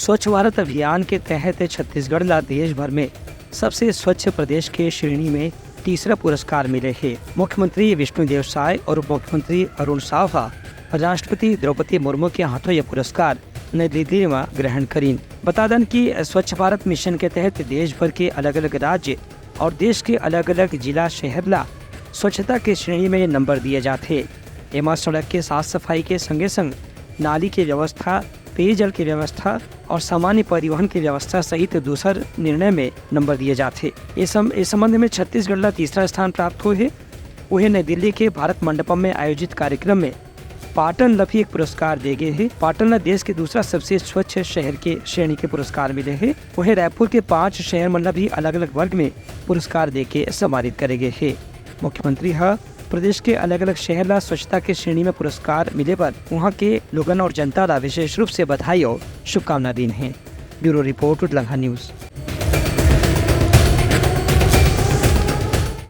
स्वच्छ भारत अभियान के तहत छत्तीसगढ़ ला देश भर में सबसे स्वच्छ प्रदेश के श्रेणी में तीसरा पुरस्कार मिले हैं। मुख्यमंत्री विष्णुदेव साय और उप मुख्यमंत्री अरुण साव राष्ट्रपति द्रौपदी मुर्मू के हाथों यह पुरस्कार नई दिल्ली में ग्रहण करीन। बता दें कि स्वच्छ भारत मिशन के तहत देश भर के अलग अलग राज्य और देश के अलग अलग जिला शहर ला स्वच्छता के श्रेणी में नंबर दिए जाते। एमा सड़क के साफ सफाई के संगे संग नाली की व्यवस्था, पेयजल की व्यवस्था और सामान्य परिवहन की व्यवस्था सहित दूसर निर्णय में नंबर दिए जाते। इस संबंध में छत्तीसगढ़ ला तीसरा स्थान प्राप्त हुए है। वही नई दिल्ली के भारत मंडपम में आयोजित कार्यक्रम में पाटन ला भी एक पुरस्कार दे गए हैं। पाटन ला देश के दूसरा सबसे स्वच्छ शहर के श्रेणी के पुरस्कार मिले हैं। वही रायपुर के 5 शहर मन ला भी अलग अलग वर्ग में पुरस्कार दे के सम्मानित करे गए हैं। मुख्यमंत्री प्रदेश के अलग अलग शहर ला स्वच्छता के श्रेणी में पुरस्कार मिले पर वहाँ के लोगन और जनता ला विशेष रूप से बधाई और शुभकामना दी है। ब्यूरो रिपोर्ट लम्हा न्यूज।